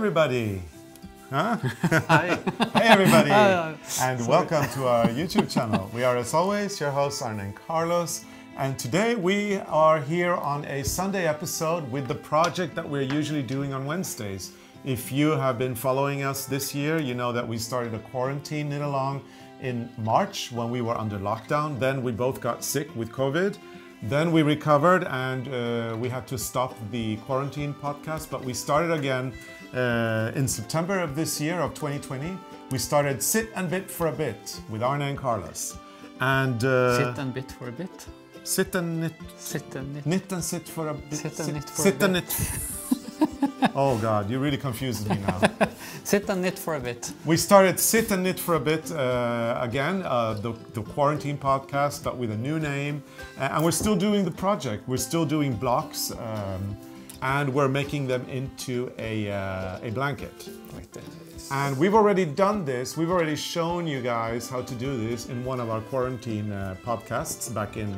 everybody! Huh? Hi! Hey everybody! And welcome to our YouTube channel. We are as always your hosts Arne and Carlos, and today we are here on a Sunday episode with the project that we're usually doing on Wednesdays. If you have been following us this year, you know that we started a quarantine knit along in March when we were under lockdown. Then we both got sick with COVID. Then we recovered and we had to stop the quarantine podcast, but we started again in September of this year of 2020. We started Sit and Bit for a Bit with Arne and Carlos. And Sit and bit for a bit. Sit and knit. Sit and knit. Knit and sit for a bit. Sit and knit for Sit a and bit. knit. Oh God, you really confused me now. Sit and knit for a bit. We started Sit and Knit for a Bit again, the quarantine podcast, but with a new name. And we're still doing the project. We're still doing blocks, and we're making them into a blanket. Like this. And we've already done this. We've already shown you guys how to do this in one of our quarantine podcasts back in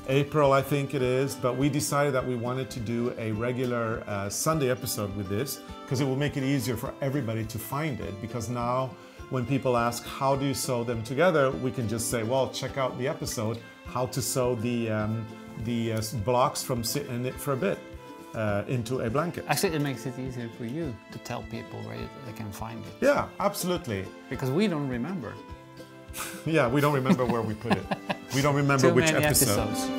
April, I think it is, but we decided that we wanted to do a regular Sunday episode with this because it will make it easier for everybody to find it, because now when people ask how do you sew them together, we can just say, well, check out the episode how to sew the blocks from Sit and Knit for a Bit into a blanket. Actually, it makes it easier for you to tell people where they can find it. Yeah, absolutely. Because we don't remember. Yeah, we don't remember where we put it. We don't remember which episode. episodes.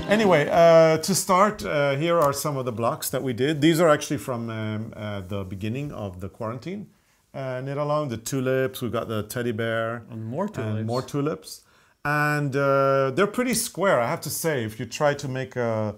Anyway, to start, here are some of the blocks that we did. These are actually from the beginning of the quarantine. Knit along, the tulips, we've got the teddy bear. And more tulips. And more tulips. And they're pretty square, I have to say. If you try to make a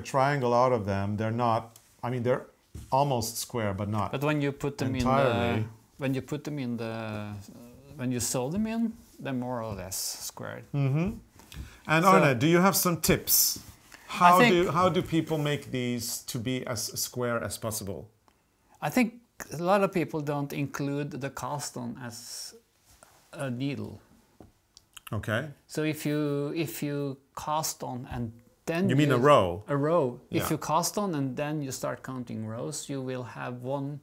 triangle out of them, they're not, I mean, they're almost square, but not. But when you put them entirely. when you sew them in, they're more or less squared. Mm-hmm. And So, Arne, do you have some tips? How do people make these to be as square as possible? I think a lot of people don't include the cast on as a needle. Okay. So if you cast on and then You mean a row? A row. Yeah. If you cast on and then you start counting rows, you will have one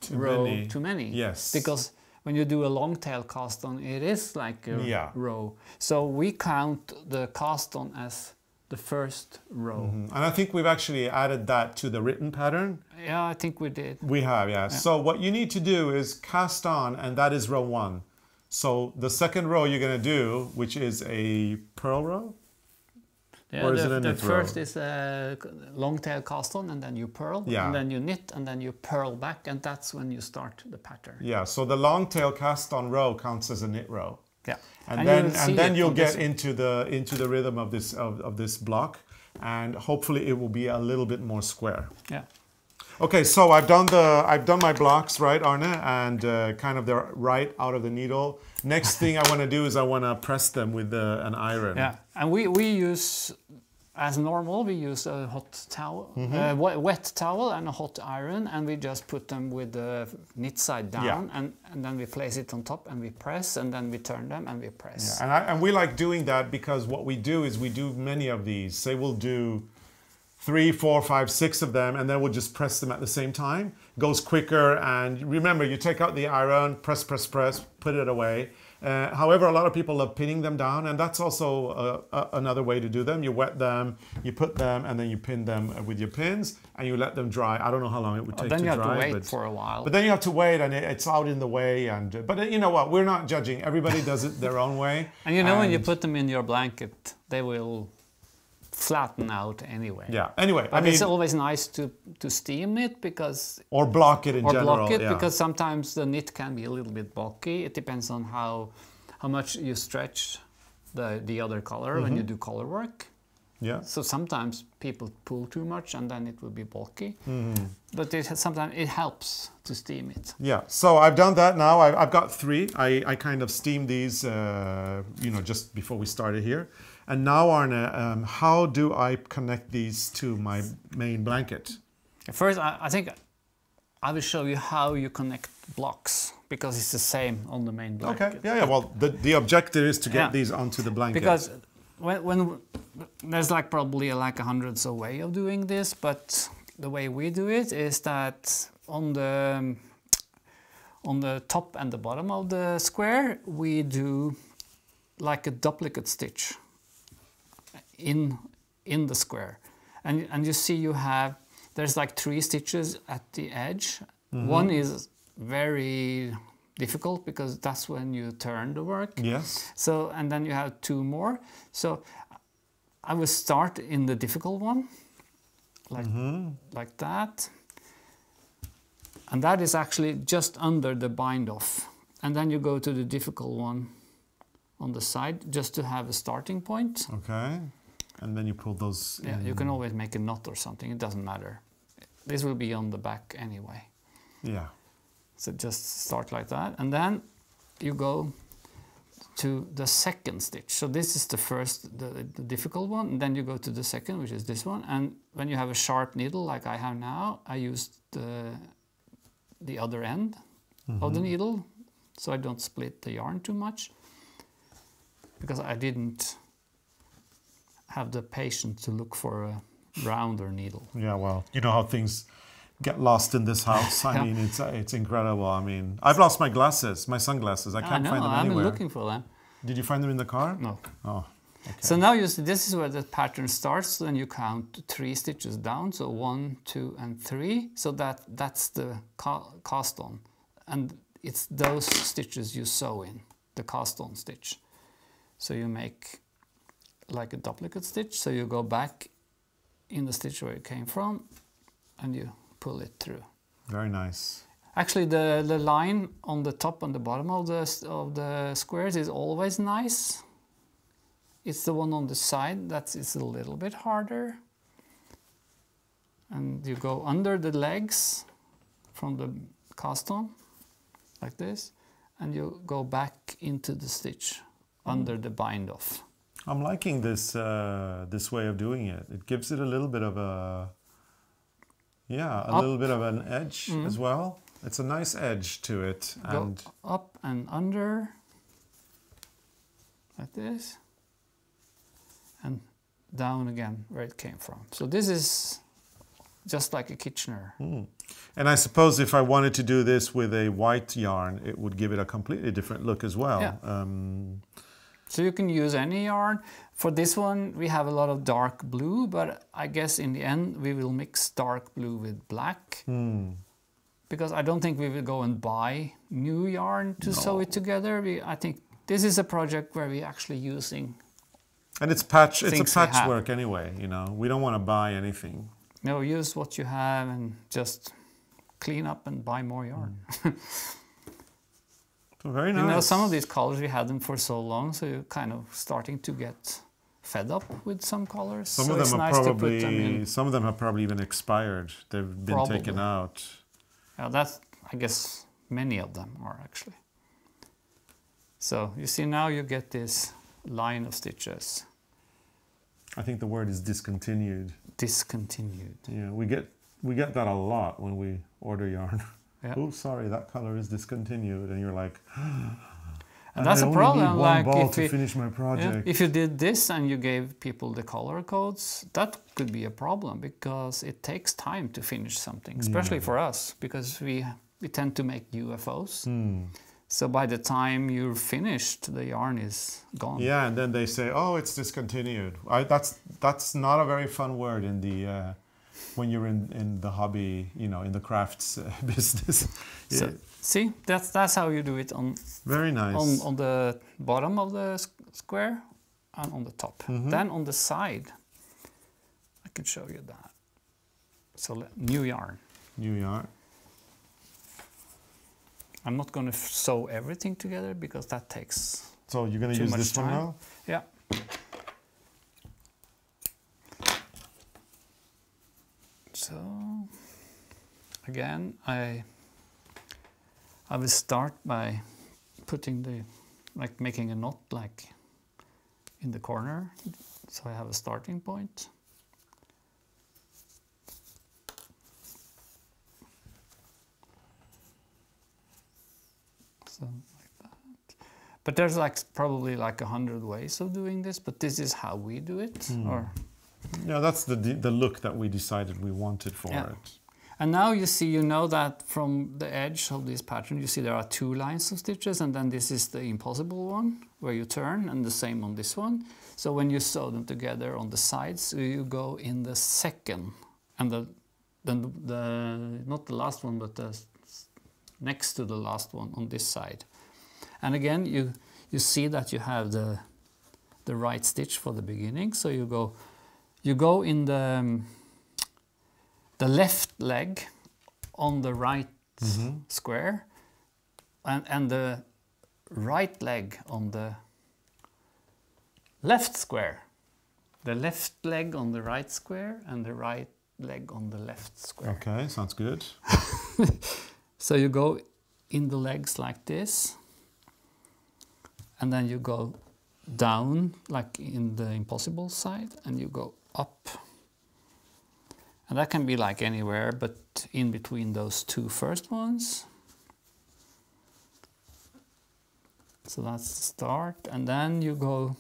Too row many. too many. Yes. Because when you do a long tail cast on, it is like a row. So we count the cast on as the first row. Mm-hmm. And I think we've actually added that to the written pattern. Yeah, I think we did. We have, yeah. So what you need to do is cast on, and that is row 1. So the second row you're going to do, which is a purl row? Yeah, or is it a the knit row? first is a long tail cast on, and then you purl, Yeah. and then you knit, and then you purl back, and that's when you start the pattern. Yeah, so the long tail cast on row counts as a knit row. Yeah, And then you'll get into the rhythm of this block, and hopefully it will be a little bit more square. Yeah. Okay, so I've done my blocks, right, Arne, and kind of they're right out of the needle. Next thing I want to do is I want to press them with an iron. Yeah, and we use, as normal, we use a hot towel, wet towel and a hot iron, and we just put them with the knit side down, and then we place it on top and we press, and then we turn them and we press. Yeah, and we like doing that because what we do is we do many of these. Say we'll do 3, 4, 5, 6 of them, and then we'll just press them at the same time. Goes quicker, and remember, you take out the iron, press, put it away. However, a lot of people love pinning them down, and that's also another way to do them. You wet them, you put them, and then you pin them with your pins, and you let them dry. I don't know how long it would take to dry. Then you have to wait for a while. But then you have to wait, and it's out in the way. But you know what? We're not judging. Everybody does it their own way. And you know, when you put them in your blanket, they will flatten out anyway. Yeah. Anyway, but it's always nice to steam it because or block it in general. Or block it because sometimes the knit can be a little bit bulky. It depends on how much you stretch the other color when you do color work. Yeah. So sometimes people pull too much and then it will be bulky. But sometimes it helps to steam it. Yeah. So I've done that now. I've got 3. I kind of steamed these, just before we started here. And now, Arne, how do I connect these to my main blanket? First, I think I will show you how you connect blocks, because it's the same on the main blanket. Okay, yeah. Well, the objective is to get these onto the blanket. Because when there's like probably like hundreds of ways of doing this, but the way we do it is that on the top and the bottom of the square we do like a duplicate stitch in the square, and you see there's like 3 stitches at the edge. One is very difficult because that's when you turn the work. Yes. So, and then you have 2 more. So I will start in the difficult one, like that. And that is actually just under the bind off. And then you go to the difficult one on the side just to have a starting point. Okay. And then you pull those in. Yeah, you can always make a knot or something, it doesn't matter. This will be on the back anyway. Yeah. So just start like that, and then you go to the second stitch. So this is the first, the difficult one, and then you go to the second, which is this one. And when you have a sharp needle like I have now, I use the other end of the needle, so I don't split the yarn too much, because I didn't have the patience to look for a rounder needle. Yeah, well, you know how things get lost in this house. I mean, it's incredible. I mean, I've lost my glasses, my sunglasses. I can't find them anywhere. I've been looking for them. Did you find them in the car? No. Oh, okay. So now you see, this is where the pattern starts. Then you count 3 stitches down. So 1, 2, and 3. So that's the cast on, and it's those stitches you sew in, the cast on stitch. So you make like a duplicate stitch. So you go back in the stitch where it came from, and you pull it through. Very nice. Actually, the line on the top and the bottom of the squares is always nice. It's the one on the side it's a little bit harder. And you go under the legs from the cast on, like this, and you go back into the stitch under the bind off. I'm liking this this way of doing it. It gives it a little bit of a little bit of an edge as well. It's a nice edge to it. And go up and under, like this, and down again where it came from. So this is just like a Kitchener. And I suppose if I wanted to do this with a white yarn, it would give it a completely different look as well. Yeah. So you can use any yarn. For this one we have a lot of dark blue, but I guess in the end we will mix dark blue with black. Because I don't think we will go and buy new yarn to sew it together. I think this is a project where we're actually using. And it's a patchwork anyway, you know. We don't want to buy anything. No, use what you have and just clean up and buy more yarn. Very nice. You know, some of these colors we had them for so long, so you're kind of starting to get fed up with some colors. Some of them are probably, some of them have probably even expired. They've been taken out. Yeah, that's, I guess, many of them are actually. So you see now you get this line of stitches. I think the word is discontinued. Discontinued. Yeah, we get that a lot when we order yarn. Yeah. Oh, sorry, that color is discontinued, and you're like, and that's a problem. Like, ball to finish my project. Yeah, if you did this and you gave people the color codes, that could be a problem because it takes time to finish something, especially for us, because we tend to make UFOs. So by the time you're finished, the yarn is gone. Yeah, and then they say, "Oh, it's discontinued." That's not a very fun word in the when you're in the hobby, you know, in the crafts business. So, see, that's how you do it on. Very nice. On the bottom of the square and on the top. Then on the side, I can show you that. So new yarn. New yarn. I'm not going to sew everything together because that takes. So you're going to use this one now? Yeah. So again, I will start by putting making a knot like in the corner, so I have a starting point. So like that. But there's like probably like 100 ways of doing this, but this is how we do it. Or yeah, that's the look that we decided we wanted for it. And now you see, you know that from the edge of this pattern, you see there are 2 lines of stitches, and then this is the impossible one where you turn, and the same on this one. So when you sew them together on the sides, you go in the second, and not the last one, but the next to the last one on this side. And again, you see that you have the right stitch for the beginning. So you go in the left leg on the right square, and the right leg on the left square. The left leg on the right square and the right leg on the left square. Okay, sounds good. So you go in the legs like this, and then you go down like in the impossible side, and you go up. And that can be like anywhere, but in between those 2 first ones. So that's the start, and then you go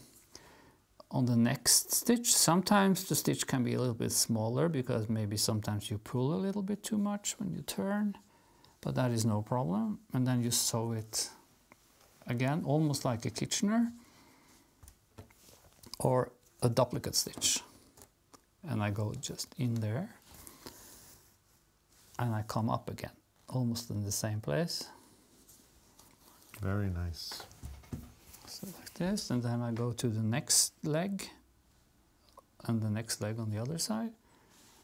on the next stitch. Sometimes the stitch can be a little bit smaller because maybe sometimes you pull a little bit too much when you turn, but that is no problem. And then you sew it again, almost like a Kitchener or a duplicate stitch. And I go just in there, and I come up again, almost in the same place. Very nice. So like this, and then I go to the next leg, and the next leg on the other side.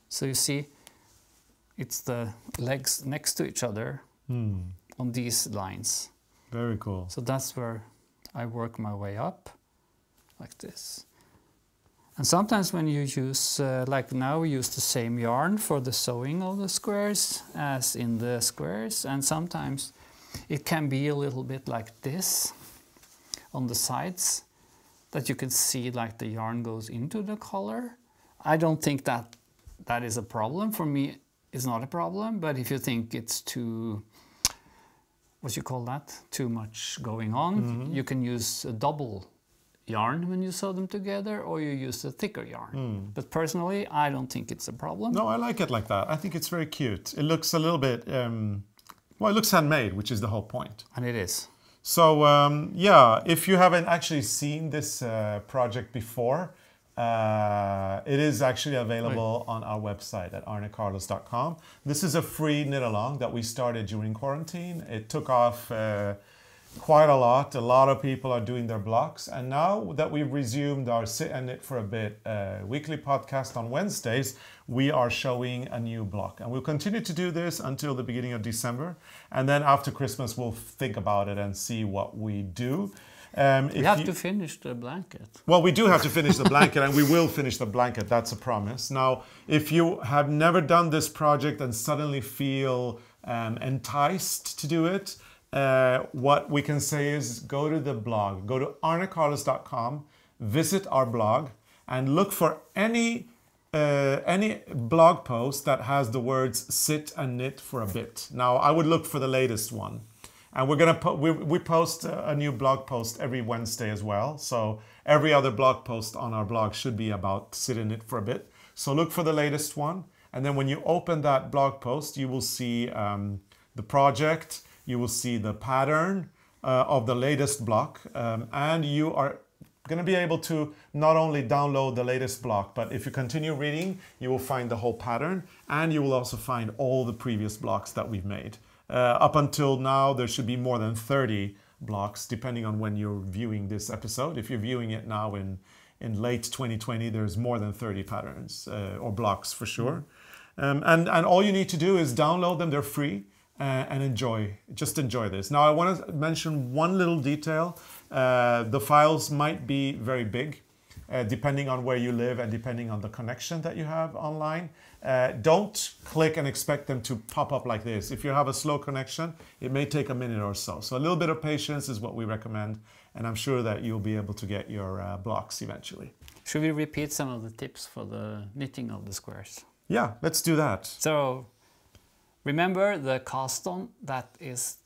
So you see, it's the legs next to each other on these lines. Very cool. So that's where I work my way up, like this. And sometimes when you use, like now we use the same yarn for the sewing of the squares as in the squares, and sometimes it can be a little bit like this on the sides, that you can see like the yarn goes into the collar. I don't think that that is a problem. For me, it's not a problem, but if you think it's too, what you call that, too much going on, you can use a double yarn when you sew them together, or you use a thicker yarn. But personally, I don't think it's a problem. No, I like it like that. I think it's very cute. It looks a little bit, well, it looks handmade, which is the whole point. And it is. So, yeah, if you haven't actually seen this project before, it is actually available on our website at arnecarlos.com. This is a free knit-along that we started during quarantine. It took off quite a lot. A lot of people are doing their blocks, and now that we've resumed our Sit and Knit for a Bit weekly podcast on Wednesdays, we are showing a new block, and we'll continue to do this until the beginning of December, and then after Christmas we'll think about it and see what we do. We have to finish the blanket. Well, we do have to finish the blanket, and we will finish the blanket, that's a promise. Now, if you have never done this project and suddenly feel enticed to do it, what we can say is go to the blog, go to arnecarlos.com, visit our blog, and look for any blog post that has the words "sit and knit for a bit." Now, I would look for the latest one, and we're gonna we post a new blog post every Wednesday as well. So every other blog post on our blog should be about sit and knit for a bit. So look for the latest one, and then when you open that blog post, you will see the project. You will see the pattern of the latest block, and you are going to be able to not only download the latest block, but if you continue reading, you will find the whole pattern, and you will also find all the previous blocks that we've made. Up until now, there should be more than 30 blocks, depending on when you're viewing this episode. If you're viewing it now in late 2020, there's more than 30 patterns or blocks for sure. And all you need to do is download them, they're free. And just enjoy this. Now I want to mention one little detail. The files might be very big, depending on where you live and depending on the connection that you have online. Don't click and expect them to pop up like this. If you have a slow connection, it may take a minute or so. So a little bit of patience is what we recommend, and I'm sure that you'll be able to get your blocks eventually. Should we repeat some of the tips for the knitting of the squares? Yeah, let's do that. So, remember the cast on, that is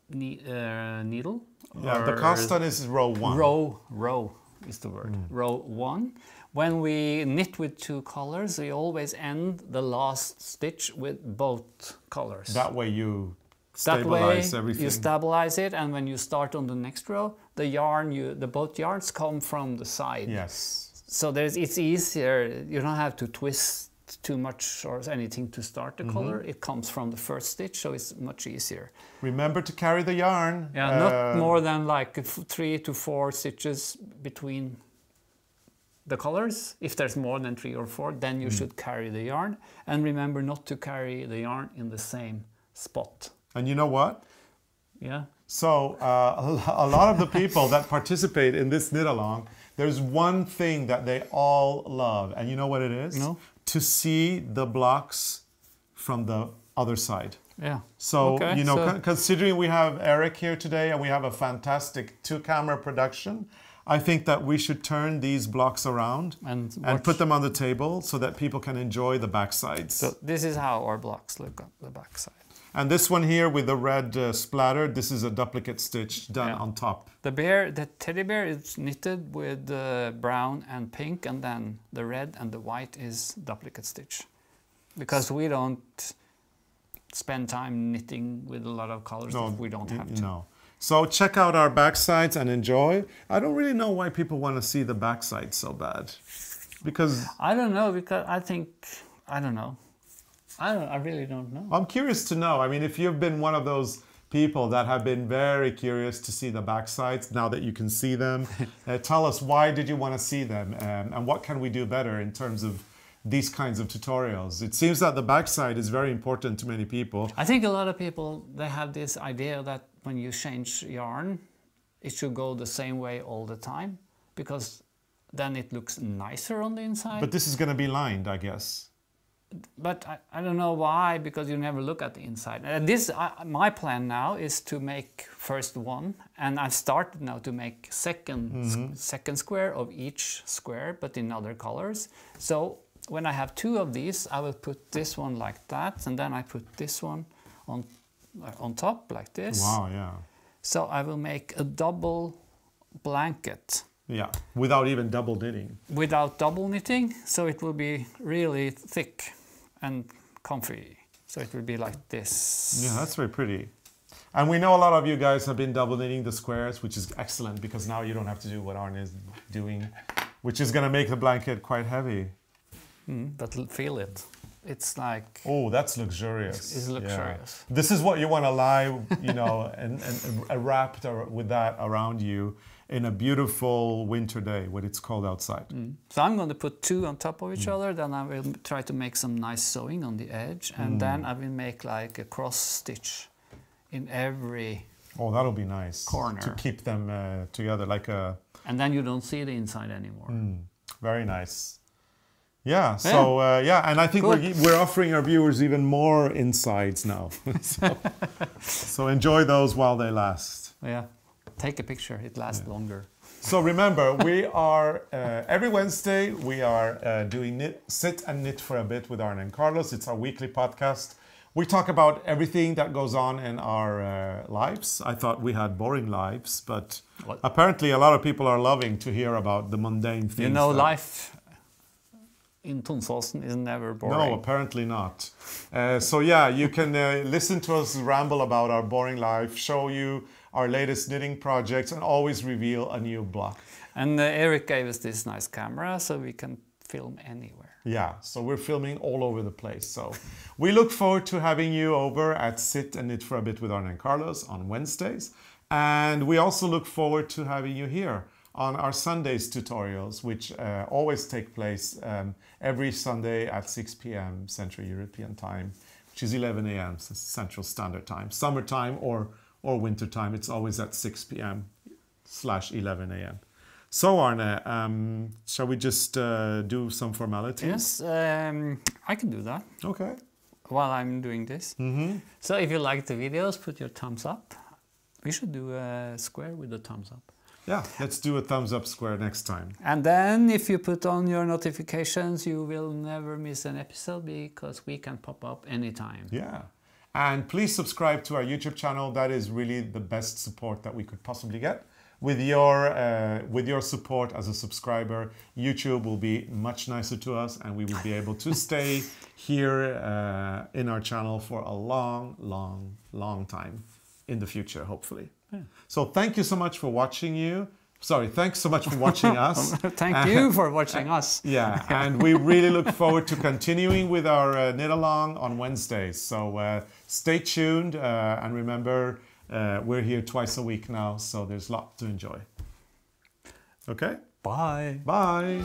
needle. Yeah, the cast on is row 1. Row is the word. Row 1. When we knit with 2 colors, we always end the last stitch with both colors. That way you stabilize everything. You stabilize it, and when you start on the next row, the yarn, both yarns come from the side. Yes. So it's easier. You don't have to twist too much or anything to start the color. It comes from the first stitch, so it's much easier. Remember to carry the yarn. Yeah, not more than like 3 to 4 stitches between the colors. If there's more than 3 or 4, then you should carry the yarn. And remember not to carry the yarn in the same spot. And you know what? Yeah. So a lot of the people that participate in this knit along, there's one thing that they all love. And you know what it is? No. To see the blocks from the other side. Yeah. So, okay, you know, considering we have Eric here today and we have a fantastic 2-camera production, I think that we should turn these blocks around and put them on the table so that people can enjoy the back sides. So this is how our blocks look on the back side. And this one here with the red splatter, this is a duplicate stitch done on top. The teddy bear is knitted with brown and pink, and then the red and the white is duplicate stitch. Because we don't spend time knitting with a lot of colors if we don't have to. No. So check out our back sides and enjoy. I don't really know why people want to see the back side so bad. Because... I don't know, because I don't know. I really don't know. I'm curious to know. I mean, if you've been one of those people that have been very curious to see the back sides, now that you can see them, tell us, why did you want to see them? And what can we do better in terms of these kinds of tutorials? It seems that the backside is very important to many people. I think a lot of people, they have this idea that when you change yarn, it should go the same way all the time, because then it looks nicer on the inside. But this is going to be lined, I guess. But I don't know why, because you never look at the inside. My plan now is to make first one, and I've started now to make second square of each square, but in other colors. So when I have 2 of these, I will put this one like that, and then I put this one on top like this. Wow, yeah. So I will make a double blanket. Yeah, without even double knitting. Without double knitting, so it will be really thick and comfy. So it will be like this. Yeah, that's very pretty. And we know a lot of you guys have been double knitting the squares, which is excellent, because now you don't have to do what Arne is doing, which is going to make the blanket quite heavy. But feel it. It's like... Oh, that's luxurious. It's luxurious. Yeah. This is what you want to lie, you know, and wrapped with that around you in a beautiful winter day when it's cold outside. So I'm going to put 2 on top of each other, then I will try to make some nice sewing on the edge, and then I will make like a cross stitch in every that'll be nice. Corner. To keep them together like a... And then you don't see the inside anymore. Very nice. Yeah, so and I think we're offering our viewers even more insides now. So enjoy those while they last. Yeah. Take a picture, it lasts longer. So remember, we are, every Wednesday, we are doing Sit and Knit for a Bit with Arne and Carlos. It's our weekly podcast. We talk about everything that goes on in our lives. I thought we had boring lives, but apparently a lot of people are loving to hear about the mundane things. You know, life in Tonsåsen is never boring. No, apparently not. So yeah, you can listen to us ramble about our boring life, show you our latest knitting projects, and always reveal a new block. And Eric gave us this nice camera, so we can film anywhere. Yeah, so we're filming all over the place. So we look forward to having you over at Sit and Knit for a Bit with Arne and Carlos on Wednesdays. And we also look forward to having you here on our Sundays tutorials, which always take place every Sunday at 6 p.m. Central European Time, which is 11 a.m. Central Standard Time. Summertime or winter time, it's always at 6 p.m/11 a.m. So Arne, shall we just do some formalities? Yes, I can do that. Okay. While I'm doing this. So if you like the videos, put your thumbs up. We should do a square with a thumbs up. Yeah, let's do a thumbs up square next time. And then if you put on your notifications, you will never miss an episode, because we can pop up anytime. Yeah. And please subscribe to our YouTube channel. That is really the best support that we could possibly get. With your support as a subscriber, YouTube will be much nicer to us, and we will be able to stay here in our channel for a long, long, long time in the future, hopefully. Yeah. So thank you so much for watching thanks so much for watching us. Thank you for watching us. Yeah, and we really look forward to continuing with our knit along on Wednesdays. So stay tuned, and remember, we're here twice a week now, so there's lots to enjoy. Okay? Bye. Bye.